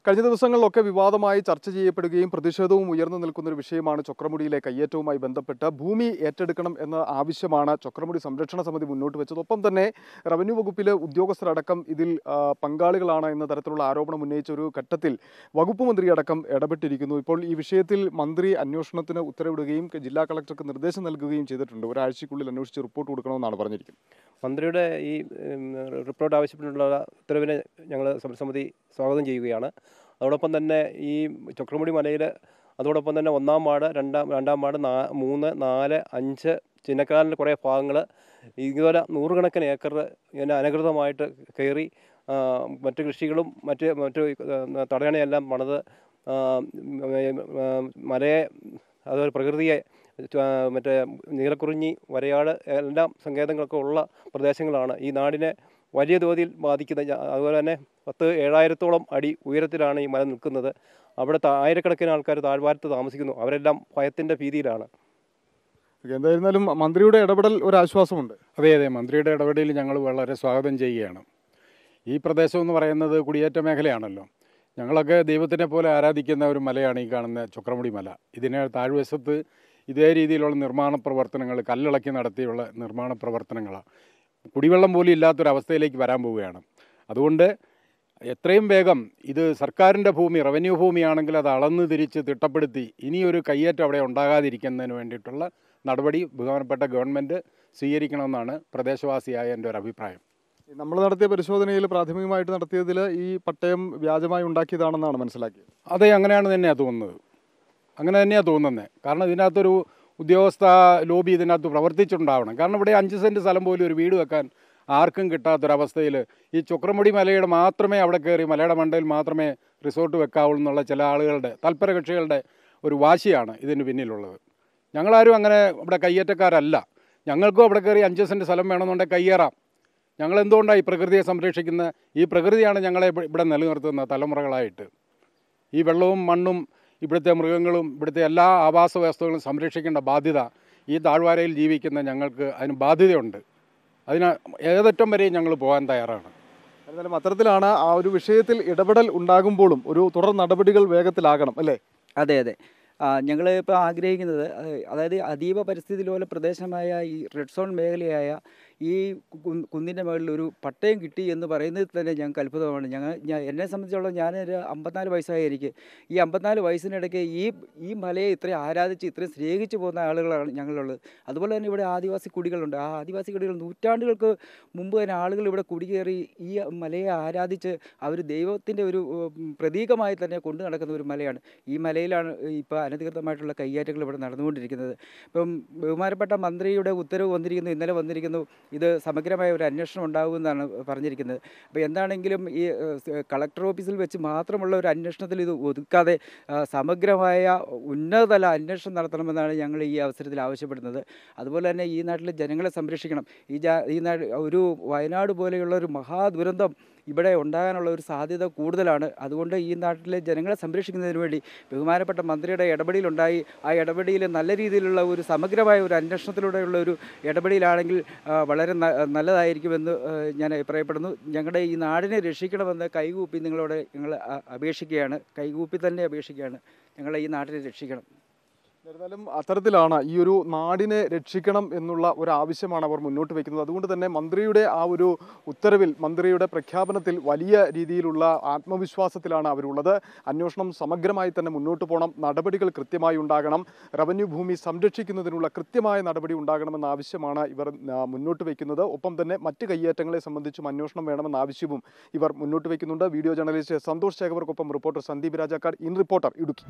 കഴിഞ്ഞ ദിവസങ്ങളിലൊക്കെ വിവാദമായി ചർച്ച ചെയ്യപ്പെടുകയും പ്രതിഷേധവും ഉയർന്നു നിൽക്കുന്ന ഒരു വിഷയമാണ് ചൊക്രമുടിയിലെ കയ്യേറ്റവുമായി ബന്ധപ്പെട്ട് ഭൂമി ഏറ്റെടുക്കണം എന്ന ആവശ്യമാണ് ചൊക്രമുടി സംരക്ഷണ സമിതി മുന്നോട്ട് വെച്ചത്. ഒപ്പം തന്നെ റവന്യൂ വകുപ്പിലെ ഉദ്യോഗസ്ഥരടക്കം ഇതിൽ പങ്കാളികളാണ് എന്ന തരത്തിലുള്ള ആരോപണം ഉന്നയിച്ച ഒരു ഘട്ടത്തിൽ വകുപ്പ് മന്ത്രി അടക്കം ഇടപെട്ടിരിക്കുന്നു. ഇപ്പോൾ ഈ വിഷയത്തിൽ മന്ത്രി അന്വേഷണത്തിന് ഉത്തരവിടുകയും ജില്ലാ കളക്ടർക്ക് നിർദ്ദേശം നൽകുകയും ചെയ്തിട്ടുണ്ട്. ഒരാഴ്ചയ്ക്കുള്ളിൽ അന്വേഷിച്ച് റിപ്പോർട്ട് കൊടുക്കണമെന്നാണ് പറഞ്ഞിരിക്കുന്നത്. മന്ത്രിയുടെ ഈ റിപ്പോർട്ട് ആവശ്യപ്പെട്ടുള്ള ഉത്തരവിനെ ഞങ്ങൾ സമരസമിതി സ്വാഗതം ചെയ്യുകയാണ്. അതോടൊപ്പം തന്നെ ഈ ചൊക്രമുടി മലയിൽ അതോടൊപ്പം തന്നെ 1-ാം വാർഡ്, 2-ാം വാർഡ്, 3, 4, 5 ചിന്നക്കാലിൻ്റെ കുറേ ഭാഗങ്ങൾ ഇതുപോലെ നൂറുകണക്കിന് ഏക്കർ ഇങ്ങനെ അനധികൃതമായിട്ട് കയറി മറ്റ് കൃഷികളും മറ്റ് തടയണയെല്ലാം പണിത് മലയെ അതുപോലെ പ്രകൃതിയെ മറ്റേ നീലക്കുറിഞ്ഞി, വരയാട് എല്ലാം സങ്കേതങ്ങളൊക്കെ ഉള്ള പ്രദേശങ്ങളാണ്. ഈ നാടിനെ വലിയ തോതിൽ ബാധിക്കുന്നത്. അതുപോലെ തന്നെ 7,000-ഓളം അടി ഉയരത്തിലാണ് ഈ മല നിൽക്കുന്നത്. അവിടുത്തെ ആയിരക്കണക്കിന് ആൾക്കാർ താഴ്വാരത്ത് താമസിക്കുന്നു. അവരെല്ലാം ഭയത്തിൻ്റെ ഭീതിയിലാണ്. എന്തായിരുന്നാലും മന്ത്രിയുടെ ഇടപെടൽ ഒരാശ്വാസമുണ്ട്. അതെ, മന്ത്രിയുടെ ഇടപെടൽ ഞങ്ങൾ വളരെ സ്വാഗതം ചെയ്യുകയാണ്. ഈ പ്രദേശം എന്ന് പറയുന്നത് കുടിയേറ്റ മേഖലയാണല്ലോ. ഞങ്ങളൊക്കെ ദൈവത്തിനെ പോലെ ആരാധിക്കുന്ന ഒരു മലയാണ് ഈ കാണുന്ന ചൊക്രമുടി മല. ഇതിന് താഴ്വശത്ത് ഇതേ രീതിയിലുള്ള നിർമ്മാണ പ്രവർത്തനങ്ങൾ, കല്ലിളക്കി നടത്തിയുള്ള നിർമ്മാണ പ്രവർത്തനങ്ങളാണ്. കുടിവെള്ളം പോലും ഇല്ലാത്തൊരവസ്ഥയിലേക്ക് വരാൻ പോവുകയാണ്. അതുകൊണ്ട് എത്രയും വേഗം ഇത് സർക്കാരിൻ്റെ ഭൂമി, റവന്യൂ ഭൂമിയാണെങ്കിൽ അത് അളന്ന് തിരിച്ച് തിട്ടപ്പെടുത്തി ഇനിയൊരു കയ്യേറ്റം അവിടെ ഉണ്ടാകാതിരിക്കുന്നതിന് വേണ്ടിയിട്ടുള്ള നടപടി ബഹുമാനപ്പെട്ട ഗവൺമെൻറ് സ്വീകരിക്കണമെന്നാണ് പ്രദേശവാസിയായ എൻ്റെ ഒരു അഭിപ്രായം. നമ്മൾ നടത്തിയ പരിശോധനയിൽ പ്രാഥമികമായിട്ട് നടത്തിയതിൽ ഈ പട്ടയം വ്യാജമായി ഉണ്ടാക്കിയതാണെന്നാണ് മനസ്സിലാക്കിയത്. അതെ, അങ്ങനെയാണ് തന്നെയാണ് തോന്നുന്നത്. കാരണം ഇതിനകത്തൊരു ഉദ്യോഗസ്ഥ ലോബി ഇതിനകത്ത് പ്രവർത്തിച്ചിട്ടുണ്ടാവണം. കാരണം ഇവിടെ 5 സെൻറ്റ് സ്ഥലം പോലും ഒരു വീട് വെക്കാൻ ആർക്കും കിട്ടാത്തൊരവസ്ഥയിൽ ഈ ചൊക്രമുടി മലയുടെ മാത്രമേ അവിടെ കയറി മലയുടെ മണ്ടയിൽ മാത്രമേ റിസോർട്ട് വെക്കാവുള്ളൂ എന്നുള്ള ചില ആളുകളുടെ താല്പര്യ കക്ഷികളുടെ ഒരു വാശിയാണ് ഇതിന് പിന്നിലുള്ളത്. ഞങ്ങളാരും അങ്ങനെ ഇവിടെ കയ്യേറ്റക്കാരല്ല. ഞങ്ങൾക്കും അവിടെ കയറി 5 സെൻറ്റ് സ്ഥലം വേണമെന്നുണ്ടെങ്കിൽ കയ്യേറാം. ഞങ്ങളെന്തുകൊണ്ടാണ് ഈ പ്രകൃതിയെ സംരക്ഷിക്കുന്നത്? ഈ പ്രകൃതിയാണ് ഞങ്ങളെ ഇവിടെ നിലനിർത്തുന്ന തലമുറകളായിട്ട്. ഈ വെള്ളവും മണ്ണും ഇവിടുത്തെ മൃഗങ്ങളും ഇവിടുത്തെ എല്ലാ ആവാസ വ്യവസ്ഥകളും സംരക്ഷിക്കേണ്ട ബാധ്യത ഈ താഴ്വാരയിൽ ജീവിക്കുന്ന ഞങ്ങൾക്ക് അതിന് ബാധ്യതയുണ്ട്. അതിന് ഏതറ്റം വരെയും ഞങ്ങൾ പോകാൻ തയ്യാറാണ്. എന്നാലും അത്തരത്തിലാണ് ആ ഒരു വിഷയത്തിൽ ഇടപെടൽ ഉണ്ടാകുമ്പോഴും ഒരു തുടർ നടപടികൾ വേഗത്തിലാകണം അല്ലേ? അതെ. ഞങ്ങൾ ഇപ്പോൾ ആഗ്രഹിക്കുന്നത്, അതായത് അതീവ പരിസ്ഥിതി ലോല പ്രദേശമായ ഈ റെഡ് സോൺ മേഖലയായ ഈ കുന്നിൻ്റെ മുകളിൽ ഒരു പട്ടയം കിട്ടി എന്ന് പറയുന്നത് തന്നെ ഞങ്ങൾക്ക് അത്ഭുതമാണ്. എന്നെ സംബന്ധിച്ചോളം ഞാനൊരു 54 വയസ്സായ എനിക്ക് ഈ 54 വയസ്സിനിടയ്ക്ക് ഈ മലയെ ഇത്രയും ആരാധിച്ച് ഇത്രയും സ്നേഹിച്ചു പോകുന്ന ആളുകളാണ് ഞങ്ങളുള്ളത്. അതുപോലെ തന്നെ ഇവിടെ ആദിവാസി കുടികളുണ്ട്. ആ ആദിവാസി കുടികൾ നൂറ്റാണ്ടുകൾക്ക് മുമ്പ് തന്നെ ആളുകൾ ഇവിടെ കുടികയറി ഈ മലയെ ആരാധിച്ച് അവർ ദൈവത്തിൻ്റെ ഒരു പ്രതീകമായി തന്നെ കൊണ്ടു നടക്കുന്ന ഒരു മലയാണ്. ഈ മലയിലാണ് ഇപ്പോൾ അനധികൃതമായിട്ടുള്ള കയ്യേറ്റങ്ങൾ ഇവിടെ നടന്നുകൊണ്ടിരിക്കുന്നത്. ഇപ്പം ബഹുമാനപ്പെട്ട മന്ത്രിയുടെ ഉത്തരവ് വന്നിരിക്കുന്നു, ഇന്നലെ വന്നിരിക്കുന്നു. ഇത് സമഗ്രമായ ഒരു അന്വേഷണം ഉണ്ടാകുമെന്നാണ് പറഞ്ഞിരിക്കുന്നത്. അപ്പോൾ എന്താണെങ്കിലും ഈ കളക്ടർ ഓഫീസിൽ വെച്ച് മാത്രമുള്ള ഒരു അന്വേഷണത്തിൽ ഇത് ഒതുക്കാതെ സമഗ്രമായ ഉന്നതതല അന്വേഷണം നടത്തണമെന്നാണ് ഞങ്ങൾ ഈ അവസരത്തിൽ ആവശ്യപ്പെടുന്നത്. അതുപോലെ തന്നെ ഈ നാട്ടിലെ ജനങ്ങളെ സംരക്ഷിക്കണം. ഈ ഒരു വയനാട് പോലെയുള്ള ഒരു മഹാദുരന്തം ഇവിടെ ഉണ്ടാകാനുള്ള ഒരു സാധ്യത കൂടുതലാണ്. അതുകൊണ്ട് ഈ നാട്ടിലെ ജനങ്ങളെ സംരക്ഷിക്കുന്നതിന് വേണ്ടി ബഹുമാനപ്പെട്ട മന്ത്രിയുടെ ഇടപെടലുണ്ടായി. ആ ഇടപെടലിൽ നല്ല രീതിയിലുള്ള ഒരു സമഗ്രമായ ഒരു അന്വേഷണത്തിലൂടെയുള്ള ഒരു ഇടപെടലാണെങ്കിൽ വളരെ നല്ലതായിരിക്കുമെന്ന് ഞാൻ അഭിപ്രായപ്പെടുന്നു. ഞങ്ങളുടെ ഈ നാടിനെ രക്ഷിക്കണമെന്ന് കൈകൂപ്പി നിങ്ങളോട് ഞങ്ങൾ കൈകൂപ്പി തന്നെ അപേക്ഷിക്കുകയാണ്. ഞങ്ങളെ ഈ നാട്ടിനെ രക്ഷിക്കണം. എന്നിരുന്നാലും അത്തരത്തിലാണ് ഈ ഒരു നാടിനെ രക്ഷിക്കണം എന്നുള്ള ഒരു ആവശ്യമാണ് അവർ മുന്നോട്ട് വയ്ക്കുന്നത്. അതുകൊണ്ട് തന്നെ മന്ത്രിയുടെ ആ ഒരു ഉത്തരവിൽ, മന്ത്രിയുടെ പ്രഖ്യാപനത്തിൽ വലിയ രീതിയിലുള്ള ആത്മവിശ്വാസത്തിലാണ് അവരുള്ളത്. അന്വേഷണം സമഗ്രമായി തന്നെ മുന്നോട്ട് പോകണം, നടപടികൾ കൃത്യമായി ഉണ്ടാകണം, റവന്യൂ ഭൂമി സംരക്ഷിക്കുന്നതിനുള്ള കൃത്യമായ നടപടി ഉണ്ടാകണമെന്ന ആവശ്യമാണ് ഇവർ മുന്നോട്ട് വയ്ക്കുന്നത്. ഒപ്പം തന്നെ മറ്റ് കയ്യേറ്റങ്ങളെ സംബന്ധിച്ചും അന്വേഷണം വേണമെന്ന ആവശ്യവും ഇവർ മുന്നോട്ട് വയ്ക്കുന്നുണ്ട്. വീഡിയോ ജേർണലിസ്റ്റ് സന്തോഷ് ചേകവർക്കൊപ്പം reporter Sandeep Rajakkad, in reporter, Idukki.